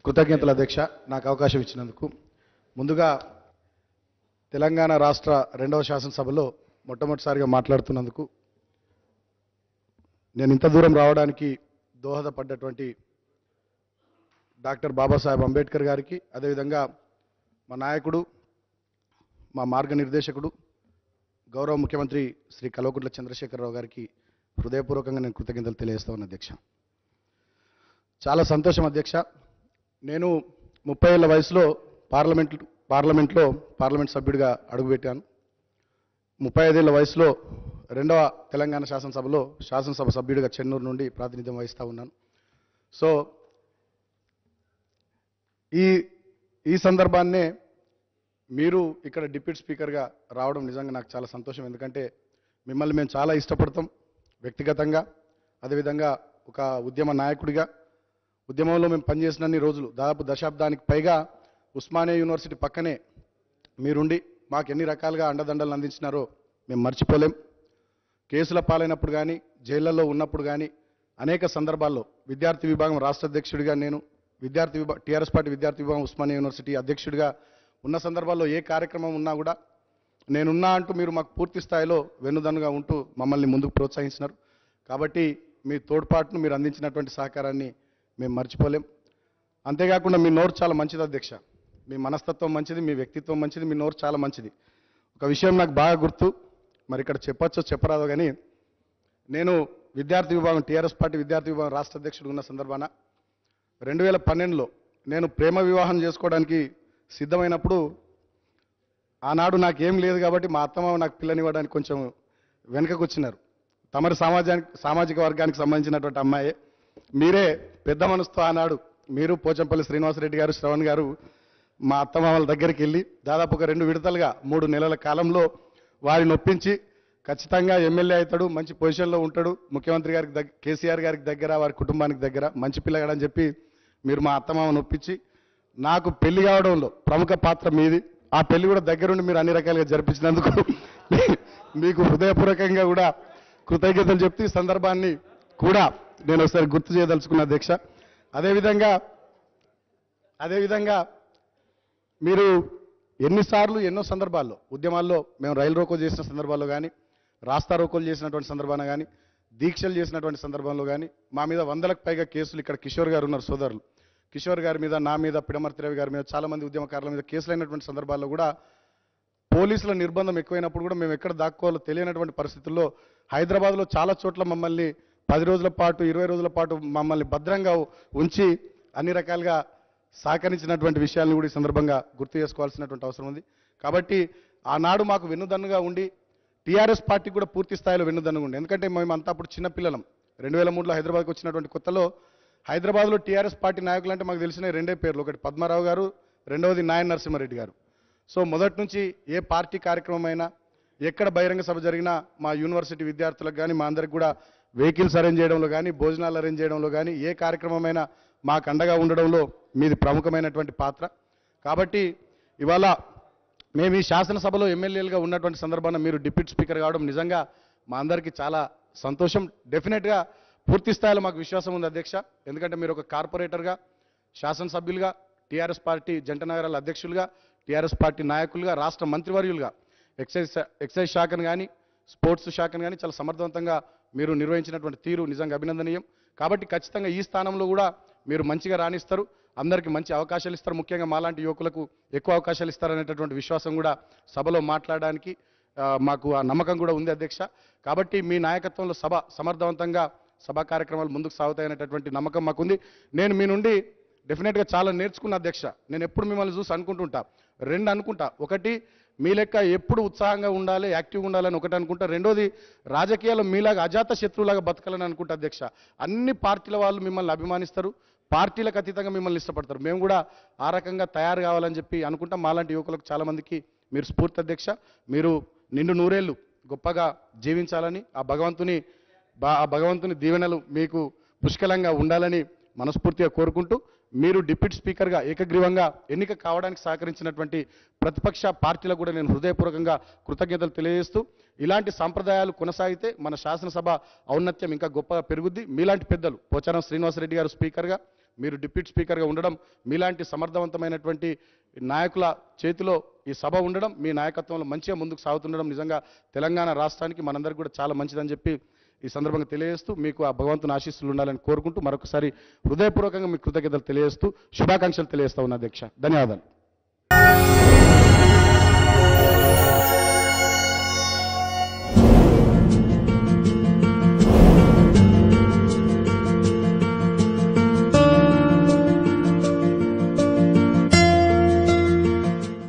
కృతజ్ఞతల అధ్యక్ష నాకు అవకాశం ఇచ్చినందుకు. ముందుగా తెలంగాణ రాష్ట్ర రెండవ శాసనసభలో మొట్టమొదటిసారిగా మాట్లాడుతున్నందుకు నేను ఇంత దూరం రావడానికి దోహదపడ్డటువంటి డాక్టర్ బాబాసాహెబ్ అంబేద్కర్ గారికి, అదేవిధంగా మా నాయకుడు, మా మార్గనిర్దేశకుడు, గౌరవ ముఖ్యమంత్రి శ్రీ కల్వకుంట్ల చంద్రశేఖరరావు గారికి హృదయపూర్వకంగా నేను కృతజ్ఞతలు తెలియజేస్తా ఉన్నాను అధ్యక్ష. చాలా సంతోషం అధ్యక్ష. నేను 30 ఏళ్ల వయసులో పార్లమెంట్ సభ్యుడిగా అడుగుపెట్టాను. 35 ఏళ్ల వయసులో రెండవ తెలంగాణ శాసనసభ సభ్యుడిగా చెన్నూరు నుండి ప్రాతినిధ్యం వహిస్తూ ఉన్నాను. సో ఈ సందర్భాన్నే మీరు ఇక్కడ డిప్యూటీ స్పీకర్గా రావడం నిజంగా నాకు చాలా సంతోషం. ఎందుకంటే మిమ్మల్ని మేము చాలా ఇష్టపడతాం వ్యక్తిగతంగా, అదేవిధంగా ఒక ఉద్యమ నాయకుడిగా. ఉద్యమంలో మేము పనిచేసినన్ని రోజులు, దాదాపు దశాబ్దానికి పైగా ఉస్మానియా యూనివర్సిటీ పక్కనే మీరుండి మాకు ఎన్ని రకాలుగా అండదండలు అందించినారో మేము మర్చిపోలేం. కేసుల పాలైనప్పుడు కానీ, జైళ్లలో ఉన్నప్పుడు కానీ అనేక సందర్భాల్లో విద్యార్థి విభాగం రాష్ట్ర అధ్యక్షుడిగా నేను, టీఆర్ఎస్ పార్టీ విద్యార్థి విభాగం ఉస్మానియా యూనివర్సిటీ అధ్యక్షుడిగా ఉన్న సందర్భాల్లో ఏ కార్యక్రమం ఉన్నా కూడా నేనున్నా అంటూ మీరు మాకు పూర్తి స్థాయిలో వెన్నుదన్నుగా ఉంటూ మమ్మల్ని ముందుకు ప్రోత్సహించినారు. కాబట్టి మీ తోడ్పాటును, మీరు అందించినటువంటి సహకారాన్ని మేము మర్చిపోలేం. అంతేకాకుండా మీ నోరు చాలా మంచిది అధ్యక్ష. మీ మనస్తత్వం మంచిది, మీ వ్యక్తిత్వం మంచిది, మీ నోరు చాలా మంచిది. ఒక విషయం నాకు బాగా గుర్తు, మరి ఇక్కడ చెప్పచ్చో చెప్పరాదో కానీ, నేను విద్యార్థి విభాగం టీఆర్ఎస్ పార్టీ విద్యార్థి విభాగం రాష్ట్ర అధ్యక్షుడు ఉన్న సందర్భాన 2012లో నేను ప్రేమ వివాహం చేసుకోవడానికి సిద్ధమైనప్పుడు, ఆనాడు నాకేం లేదు కాబట్టి మా అత్తమామ నాకు పిల్లనివ్వడానికి కొంచెం వెనుకకు వచ్చినారు. తమరి సామాజిక వర్గానికి సంబంధించినటువంటి అమ్మాయే. మీరే పెద్ద మనసుతో ఆనాడు మీరు, పోచంపల్లి శ్రీనివాసరెడ్డి గారు, శ్రవణ్ గారు మా అత్తమామల దగ్గరికి వెళ్ళి దాదాపు ఒక 2 విడతలుగా 3 నెలల కాలంలో వారిని ఒప్పించి ఖచ్చితంగా ఎమ్మెల్యే అవుతాడు, మంచి పొజిషన్లో ఉంటాడు, ముఖ్యమంత్రి గారికి కేసీఆర్ గారికి దగ్గర, వారి కుటుంబానికి దగ్గర, మంచి పిల్లగాడని చెప్పి మీరు మా అత్తమామను ఒప్పించి నాకు పెళ్లి కావడంలో ప్రముఖ పాత్ర మీది. ఆ పెళ్లి కూడా దగ్గరుండి మీరు అన్ని రకాలుగా జరిపించినందుకు మీకు హృదయపూర్వకంగా కూడా కృతజ్ఞతలు చెప్తూ ఈ సందర్భాన్ని కూడా నేను ఒకసారి గుర్తు చేయదలుచుకున్న అధ్యక్ష. అదేవిధంగా మీరు ఎన్నిసార్లు ఎన్నో సందర్భాల్లో ఉద్యమాల్లో మేము రైలు రోకో చేసిన సందర్భాల్లో కానీ, రాస్తా రోకోలు చేసినటువంటి సందర్భాన కానీ, దీక్షలు చేసినటువంటి సందర్భంలో కానీ మా మీద 100లకు పైగా కేసులు, ఇక్కడ కిషోర్ గారు ఉన్నారు సోదరులు, కిషోర్ గారి మీద, నా మీద, పిడమర్తి రవి గారి మీద, చాలామంది ఉద్యమకారుల మీద కేసులైనటువంటి సందర్భాల్లో కూడా పోలీసుల నిర్బంధం ఎక్కువైనప్పుడు కూడా మేము ఎక్కడ దాక్కోవాలో తెలియనటువంటి పరిస్థితుల్లో హైదరాబాద్లో చాలా చోట్ల మమ్మల్ని 10 రోజుల పాటు, 20 రోజుల పాటు మమ్మల్ని భద్రంగా ఉంచి అన్ని రకాలుగా సహకరించినటువంటి విషయాలను కూడా ఈ సందర్భంగా గుర్తు చేసుకోవాల్సినటువంటి అవసరం ఉంది. కాబట్టి ఆనాడు మాకు వెన్నుదన్నుగా ఉండి టీఆర్ఎస్ పార్టీకి కూడా పూర్తి స్థాయిలో వెన్నుదన్నుగా ఉండి, ఎందుకంటే మేమంతా అప్పుడు చిన్నపిల్లలం. 2003లో హైదరాబాద్కి వచ్చినటువంటి కొత్తలో హైదరాబాద్లో టీఆర్ఎస్ పార్టీ నాయకులు అంటే మాకు తెలిసిన 2 పేర్లు, ఒకటి పద్మారావు గారు, రెండవది నాయన నరసింహారెడ్డి గారు. సో మొదటి నుంచి ఏ పార్టీ కార్యక్రమం అయినా, ఎక్కడ బహిరంగ సభ జరిగినా మా యూనివర్సిటీ విద్యార్థులకు కానీ, మా అందరికి కూడా వెహికల్స్ అరేంజ్ చేయడంలో కానీ, భోజనాలు అరేంజ్ చేయడంలో కానీ, ఏ కార్యక్రమమైనా మాకు అండగా ఉండడంలో మీది ప్రముఖమైనటువంటి పాత్ర. కాబట్టి ఇవాళ మేము ఈ శాసనసభలో ఎమ్మెల్యేలుగా ఉన్నటువంటి సందర్భాన మీరు డిప్యూటీ స్పీకర్ కావడం నిజంగా మా అందరికీ చాలా సంతోషం. డెఫినెట్గా పూర్తి స్థాయిలో మాకు విశ్వాసం ఉంది అధ్యక్ష. ఎందుకంటే మీరు ఒక కార్పొరేటర్గా, శాసనసభ్యులుగా, టీఆర్ఎస్ పార్టీ జంట నగరాల అధ్యక్షులుగా, టీఆర్ఎస్ పార్టీ నాయకులుగా, రాష్ట్ర మంత్రివర్యులుగా ఎక్సైజ్ శాఖను కానీ, స్పోర్ట్స్ శాఖను కానీ చాలా సమర్థవంతంగా మీరు నిర్వహించినటువంటి తీరు నిజంగా అభినందనీయం. కాబట్టి ఖచ్చితంగా ఈ స్థానంలో కూడా మీరు మంచిగా రాణిస్తారు, అందరికీ మంచి అవకాశాలు ఇస్తారు, ముఖ్యంగా మాలాంటి యువకులకు ఎక్కువ అవకాశాలు ఇస్తారనేటటువంటి విశ్వాసం కూడా సభలో మాట్లాడడానికి మాకు ఆ నమ్మకం కూడా ఉంది అధ్యక్ష. కాబట్టి మీ నాయకత్వంలో సభ సమర్థవంతంగా సభా కార్యక్రమాలు ముందుకు సాగుతాయనేటటువంటి నమ్మకం మాకుంది. నేను మీ నుండి డెఫినెట్గా చాలా నేర్చుకున్న అధ్యక్ష. నేను ఎప్పుడు మిమ్మల్ని చూసి అనుకుంటుంటా, 2 అనుకుంటా. ఒకటి, మీ లెక్క ఎప్పుడు ఉత్సాహంగా ఉండాలి, యాక్టివ్గా ఉండాలని ఒకటి అనుకుంటా. రెండోది, రాజకీయాల్లో మీలాగా అజాత శత్రువులాగా బతకాలని అనుకుంటా అధ్యక్ష. అన్ని పార్టీల వాళ్ళు మిమ్మల్ని అభిమానిస్తారు, పార్టీలకు అతీతంగా మిమ్మల్ని ఇష్టపడతారు. మేము కూడా ఆ రకంగా తయారు కావాలని చెప్పి అనుకుంటాం. మాలాంటి యువకులకు చాలామందికి మీరు స్ఫూర్తి అధ్యక్ష. మీరు నిండు నూరేళ్లు గొప్పగా జీవించాలని, ఆ భగవంతుని దీవెనలు మీకు పుష్కలంగా ఉండాలని మనస్ఫూర్తిగా కోరుకుంటూ, మీరు డిప్యూటీ స్పీకర్గా ఏకగ్రీవంగా ఎన్నిక కావడానికి సహకరించినటువంటి ప్రతిపక్ష పార్టీలకు కూడా నేను హృదయపూర్వకంగా కృతజ్ఞతలు తెలియజేస్తూ, ఇలాంటి సంప్రదాయాలు కొనసాగితే మన శాసనసభ ఔన్నత్యం ఇంకా గొప్పగా పెరుగుద్ది. మీలాంటి పెద్దలు, పోచారం శ్రీనివాసరెడ్డి గారు స్పీకర్గా, మీరు డిప్యూటీ స్పీకర్గా ఉండడం, మీలాంటి సమర్థవంతమైనటువంటి నాయకుల చేతిలో ఈ సభ ఉండడం, మీ నాయకత్వంలో మంచిగా ముందుకు సాగుతుండడం నిజంగా తెలంగాణ రాష్ట్రానికి మనందరికీ కూడా చాలా మంచిదని చెప్పి ఈ సందర్భంగా తెలియజేస్తూ మీకు ఆ భగవంతుని ఆశీస్సులు ఉండాలని కోరుకుంటూ మరొకసారి హృదయపూర్వకంగా మీకు కృతజ్ఞతలు తెలియజేస్తూ శుభాకాంక్షలు తెలియజేస్తా ఉన్నా అధ్యక్ష. ధన్యవాదాలు.